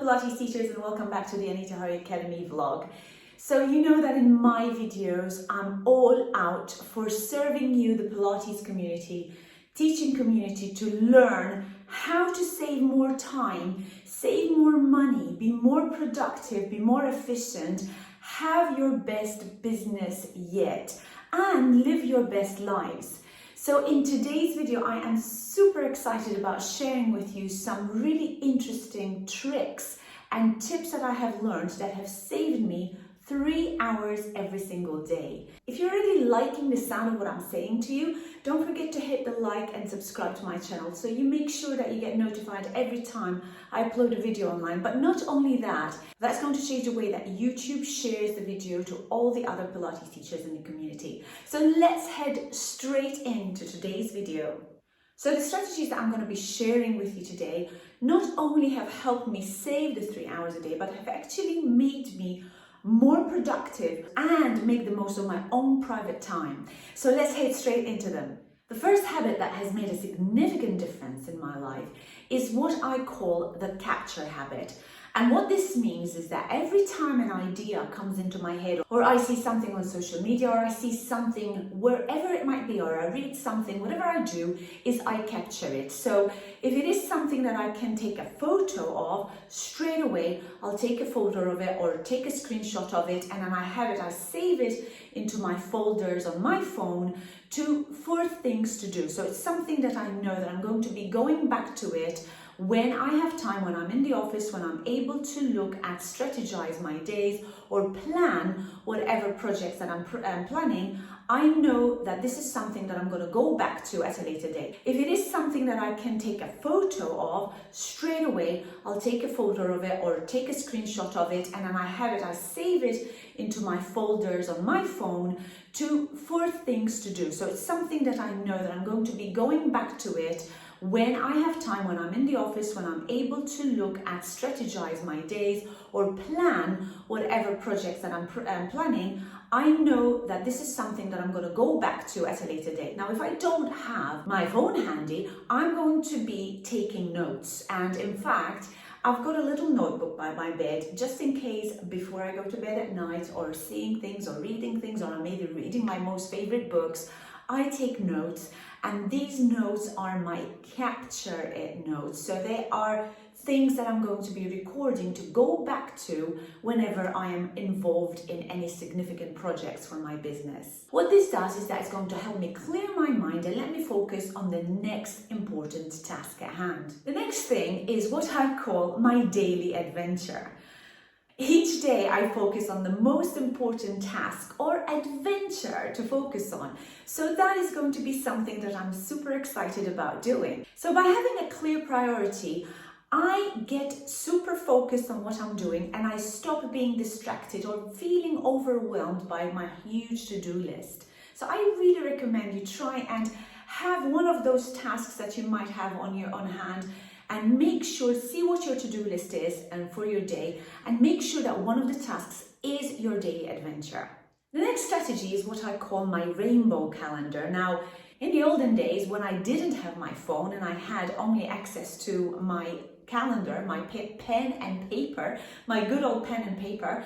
Pilates teachers, and welcome back to the Anita Horry Academy vlog. So you know that in my videos I'm all out for serving you, the Pilates community, teaching community, to learn how to save more time, save more money, be more productive, be more efficient, have your best business yet, and live your best lives. So in today's video, I am super excited about sharing with you some really interesting tricks and tips that I have learned that have saved me 3 hours every single day. If you're already liking the sound of what I'm saying to you, don't forget to hit the like and subscribe to my channel so you make sure that you get notified every time I upload a video online. But not only that, that's going to change the way that YouTube shares the video to all the other Pilates teachers in the community. So let's head straight into today's video. So the strategies that I'm going to be sharing with you today not only have helped me save the 3 hours a day, but have actually made me more productive and make the most of my own private time. So let's head straight into them. The first habit that has made a significant difference in my life is what I call the capture habit. And what this means is that every time an idea comes into my head, or I see something on social media, or I see something wherever it might be, or I read something, whatever I do is I capture it. So if it is something that I can take a photo of, straight away I'll take a photo of it or take a screenshot of it, and then I have it, I save it into my folders on my phone for things to do. So it's something that I know that I'm going to be going back to it when I have time, when I'm in the office, when I'm able to look at, strategize my days or plan whatever projects that I'm planning. I know that this is something that I'm going to go back to at a later date. If it is something that I can take a photo of, straight away I'll take a photo of it or take a screenshot of it, and then I have it, I save it into my folders on my phone for things to do. So it's something that I know that I'm going to be going back to it when I have time, when I'm in the office, when I'm able to look at, strategize my days or plan whatever projects that I'm planning. I know that this is something that I'm going to go back to at a later date. Now, if I don't have my phone handy, I'm going to be taking notes. And in fact, I've got a little notebook by my bed just in case before I go to bed at night, or seeing things or reading things, or maybe reading my most favorite books, I take notes. And these notes are my capture it notes. So they are things that I'm going to be recording to go back to whenever I am involved in any significant projects for my business. What this does is that it's going to help me clear my mind and let me focus on the next important task at hand. The next thing is what I call my daily adventure. Each day I focus on the most important task or adventure to focus on. So that is going to be something that I'm super excited about doing. So by having a clear priority, I get super focused on what I'm doing and I stop being distracted or feeling overwhelmed by my huge to-do list. So I really recommend you try and have one of those tasks that you might have on hand, and make sure, see what your to-do list is and for your day, and make sure that one of the tasks is your daily adventure. The next strategy is what I call my rainbow calendar. Now, in the olden days when I didn't have my phone and I had only access to my calendar, my pen and paper, my good old pen and paper,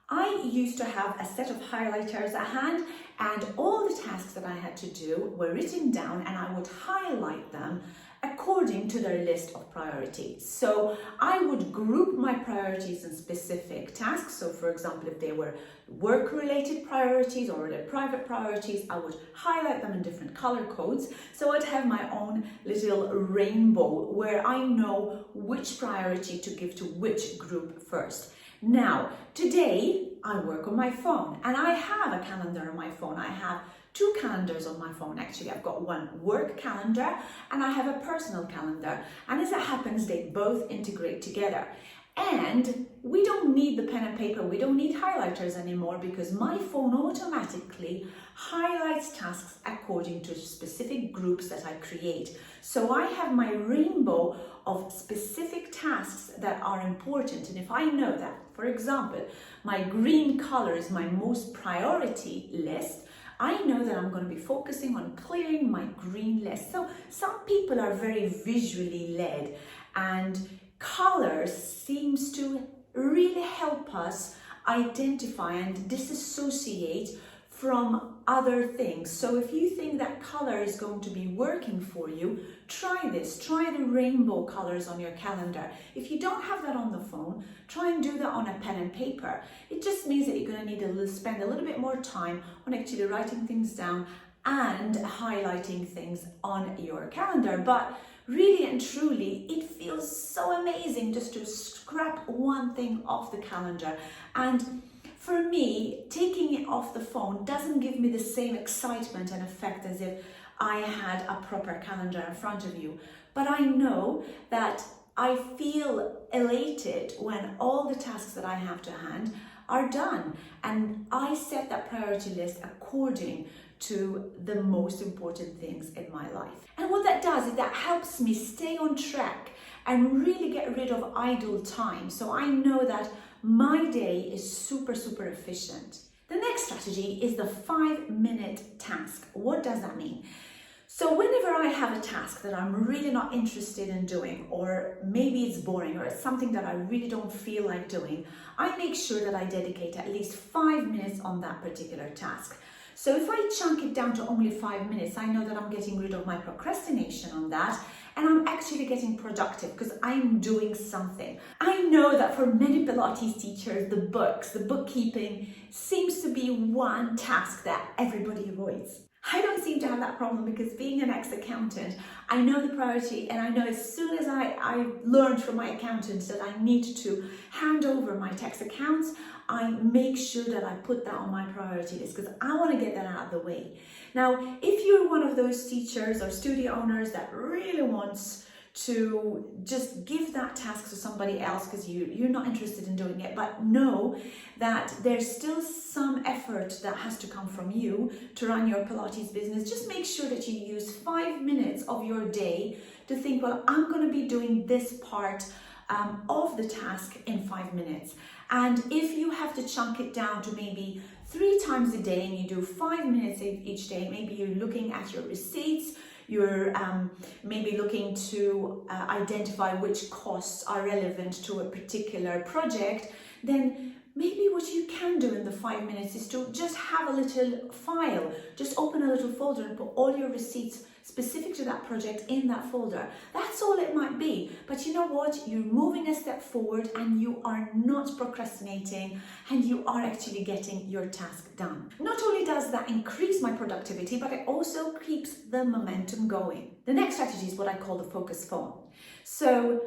I used to have a set of highlighters at hand, and all the tasks that I had to do were written down, and I would highlight them according to their list of priorities. So I would group my priorities in specific tasks. So for example, if they were work-related priorities or their private priorities, I would highlight them in different color codes. So I'd have my own little rainbow where I know which priority to give to which group first. Now, today I work on my phone and I have a calendar on my phone. I have 2 calendars on my phone actually. I've got one work calendar and I have a personal calendar. And as it happens, they both integrate together. And we don't need the pen and paper, we don't need highlighters anymore, because my phone automatically highlights tasks according to specific groups that I create. So I have my rainbow of specific tasks that are important. And if I know that, for example, my green color is my most priority list, I know that I'm going to be focusing on clearing my green list. So some people are very visually led and colors seems to really help us identify and disassociate from other things. So if you think that color is going to be working for you, try this. Try the rainbow colors on your calendar. If you don't have that on the phone, try and do that on a pen and paper. It just means that you're going to need to spend a little bit more time on actually writing things down and highlighting things on your calendar. But really and truly, it feels so amazing just to scrap one thing off the calendar. And for me, taking it off the phone doesn't give me the same excitement and effect as if I had a proper calendar in front of you. But I know that I feel elated when all the tasks that I have to hand are done. And I set that priority list according to the most important things in my life. And what that does is that helps me stay on track and really get rid of idle time. So I know that my day is super efficient. The next strategy is the 5-minute task. What does that mean? So whenever I have a task that I'm really not interested in doing, or maybe it's boring, or it's something that I really don't feel like doing, I make sure that I dedicate at least 5 minutes on that particular task. So if I chunk it down to only 5 minutes, I know that I'm getting rid of my procrastination on that, and I'm actually getting productive because I'm doing something. I know that for many Pilates teachers, the bookkeeping seems to be one task that everybody avoids. I don't seem to have that problem because being an ex-accountant, I know the priority, and I know as soon as I learned from my accountant that I need to hand over my tax accounts, I make sure that I put that on my priority list because I want to get that out of the way. Now, if you're one of those teachers or studio owners that really wants to just give that task to somebody else because you're not interested in doing it, but know that there's still some effort that has to come from you to run your Pilates business, just make sure that you use 5 minutes of your day to think, well, I'm going to be doing this part of the task in 5 minutes. And if you have to chunk it down to maybe 3 times a day and you do 5 minutes each day, maybe you're looking at your receipts, you're maybe looking to identify which costs are relevant to a particular project, then maybe what you can do in the 5 minutes is to just have a little file, just open a little folder and put all your receipts specific to that project in that folder. That's all it might be. But you know what? You're moving a step forward and you are not procrastinating and you are actually getting your task done. Not only does that increase my productivity, but it also keeps the momentum going. The next strategy is what I call the focus phone. So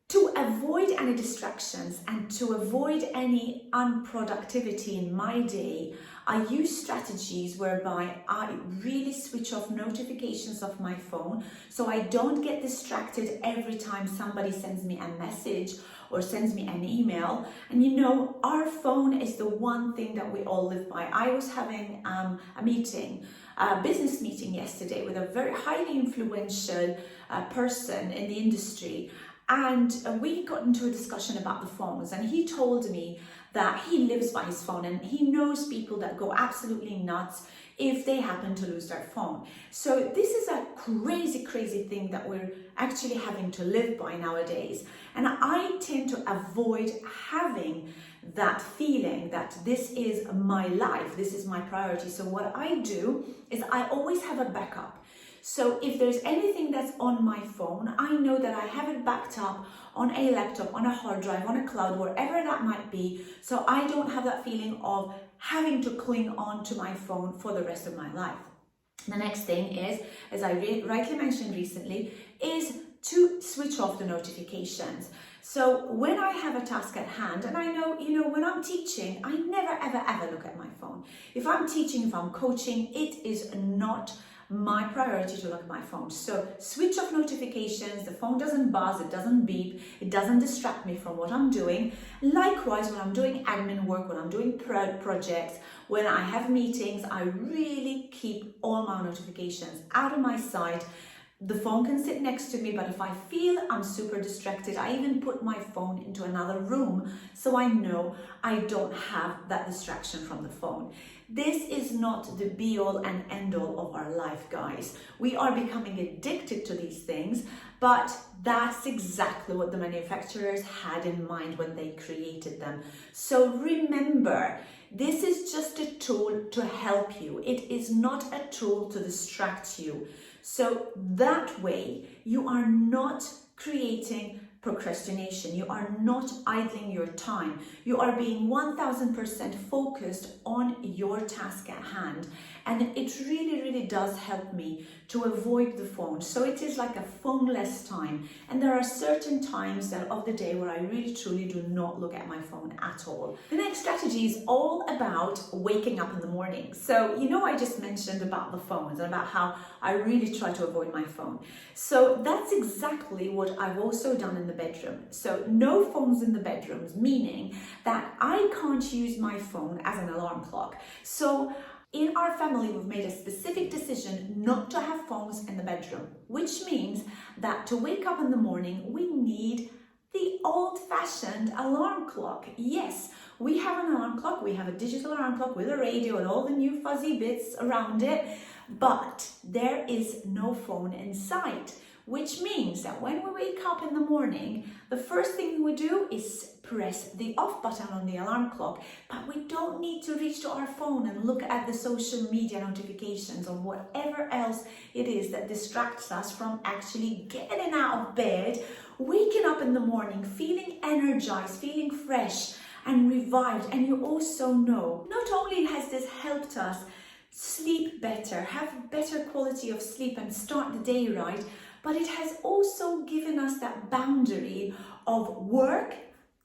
to avoid any distractions and to avoid any unproductivity in my day, I use strategies whereby I really switch off notifications of my phone so I don't get distracted every time somebody sends me a message or sends me an email. And you know, our phone is the one thing that we all live by. I was having a business meeting yesterday with a very highly influential person in the industry. And we got into a discussion about the phones, and he told me that he lives by his phone and he knows people that go absolutely nuts if they happen to lose their phone. So this is a crazy thing that we're actually having to live by nowadays. And I tend to avoid having that feeling that this is my life, this is my priority. So what I do is I always have a backup. So if there's anything that's on my phone, I know that I have it backed up on a laptop, on a hard drive, on a cloud, wherever that might be. So I don't have that feeling of having to cling on to my phone for the rest of my life. The next thing is, as I rightly mentioned recently, is to switch off the notifications. So when I have a task at hand, and I know, when I'm teaching, I never ever look at my phone. If I'm teaching, if I'm coaching, it is not my priority to look at my phone. So switch off notifications, the phone doesn't buzz, it doesn't beep, it doesn't distract me from what I'm doing. Likewise, when I'm doing admin work, when I'm doing projects, when I have meetings, I really keep all my notifications out of my sight The phone can sit next to me, but if I feel I'm super distracted, I even put my phone into another room so I know I don't have that distraction from the phone. This is not the be-all and end-all of our life, guys. We are becoming addicted to these things, but that's exactly what the manufacturers had in mind when they created them. So remember, this is just a tool to help you. It is not a tool to distract you. So that way you are not creating procrastination. You are not idling your time. You are being 1000% focused on your task at hand. And it really, really does help me to avoid the phone. So it is like a phone-less time. And there are certain times of the day where I really, truly do not look at my phone at all. The next strategy is all about waking up in the morning. So, I just mentioned about the phones and about how I really try to avoid my phone. So that's exactly what I've also done in the bedroom. So no phones in the bedrooms, meaning that I can't use my phone as an alarm clock. So in our family, we've made a specific decision not to have phones in the bedroom, which means that to wake up in the morning, we need the old-fashioned alarm clock. Yes, we have an alarm clock, we have a digital alarm clock with a radio and all the new fuzzy bits around it, but there is no phone in sight, which means that when we wake up in the morning, the first thing we do is press the off button on the alarm clock, but we don't need to reach to our phone and look at the social media notifications or whatever else it is that distracts us from actually getting out of bed, waking up in the morning, feeling energized, feeling fresh and revived. And you also know, not only has this helped us sleep better, have better quality of sleep and start the day right, but it has also given us that boundary of work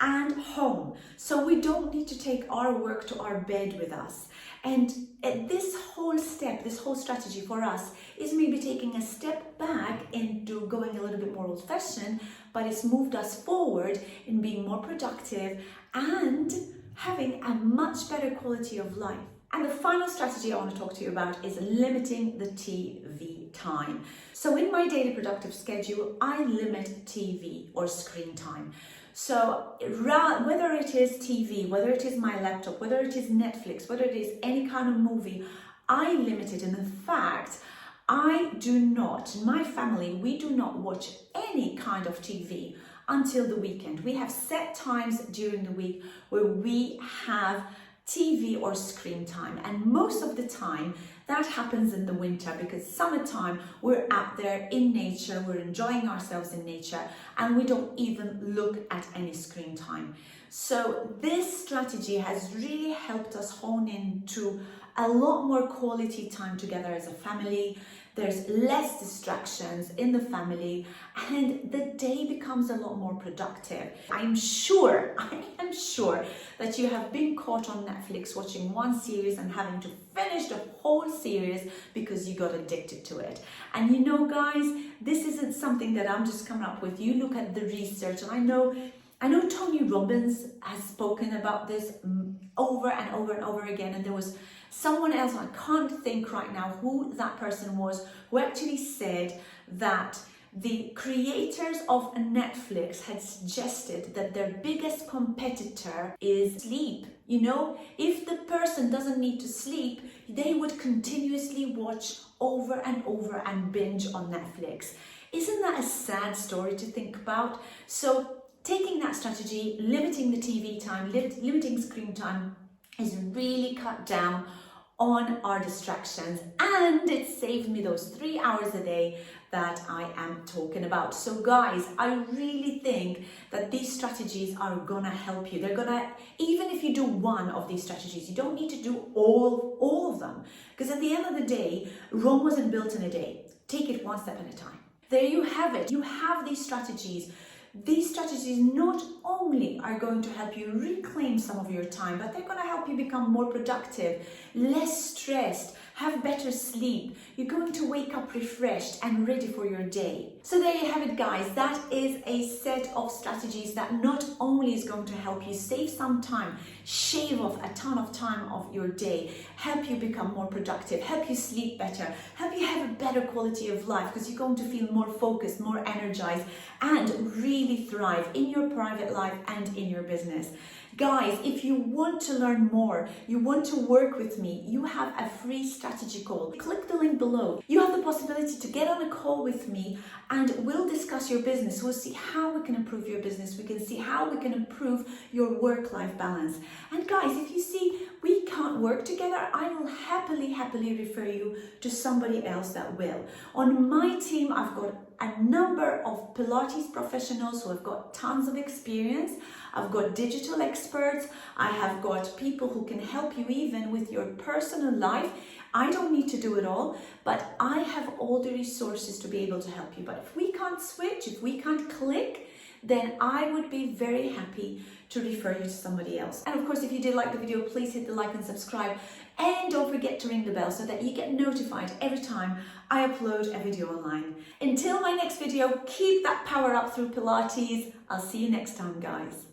and home. So we don't need to take our work to our bed with us. And this whole strategy for us is maybe taking a step back into going a little bit more old-fashioned, but it's moved us forward in being more productive and having a much better quality of life. And the final strategy I want to talk to you about is limiting the TV time. So in my daily productive schedule, I limit TV or screen time. So whether it is TV, whether it is my laptop, whether it is Netflix, whether it is any kind of movie, I limit it. And in fact, I do not, in my family, we do not watch any kind of TV until the weekend. We have set times during the week where we have TV or screen time, and most of the time that happens in the winter, because summertime we're out there in nature, we're enjoying ourselves in nature, and we don't even look at any screen time. So this strategy has really helped us hone into a lot more quality time together as a family. There's less distractions in the family and the day becomes a lot more productive. I am sure that you have been caught on Netflix watching one series and having to finish the whole series because you got addicted to it. And guys, this isn't something that I'm just coming up with. You look at the research, and I know Tony Robbins has spoken about this over and over and over again, and there was someone else, I can't think right now who that person was, who actually said that the creators of Netflix had suggested that their biggest competitor is sleep. If the person doesn't need to sleep, they would continuously watch over and over and binge on Netflix. Isn't that a sad story to think about? So taking that strategy, limiting the TV time, limiting screen time, is really cut down on our distractions, and it saved me those 3 hours a day that I am talking about. So guys, I really think that these strategies are gonna help you. They're gonna, even if you do one of these strategies, you don't need to do all of them, because at the end of the day, Rome wasn't built in a day. Take it one step at a time. There you have it. You have these strategies. These strategies not only are going to help you reclaim some of your time, but they're going to help you become more productive, less stressed, have better sleep. You're going to wake up refreshed and ready for your day. So there you have it, guys. That is a set of strategies that not only is going to help you save some time, shave off a ton of time of your day, help you become more productive, help you sleep better, help you have a better quality of life, because you're going to feel more focused, more energized, and really thrive in your private life and in your business. Guys, if you want to learn more, you want to work with me, you have a free strategy call. Click the link below. You have the possibility to get on a call with me and we'll discuss your business. We'll see how we can improve your business. We can see how we can improve your work-life balance. And guys, if you see we can't work together, I will happily refer you to somebody else that will. On my team, I've got a number of Pilates professionals who have got tons of experience. I've got digital experts. I have got people who can help you even with your personal life. I don't need to do it all, but I have all the resources to be able to help you. But if we can't switch, if we can't click, then I would be very happy to refer you to somebody else. And of course, if you did like the video, please hit the like and subscribe. And don't forget to ring the bell so that you get notified every time I upload a video online. Until my next video, keep that power up through Pilates. I'll see you next time, guys.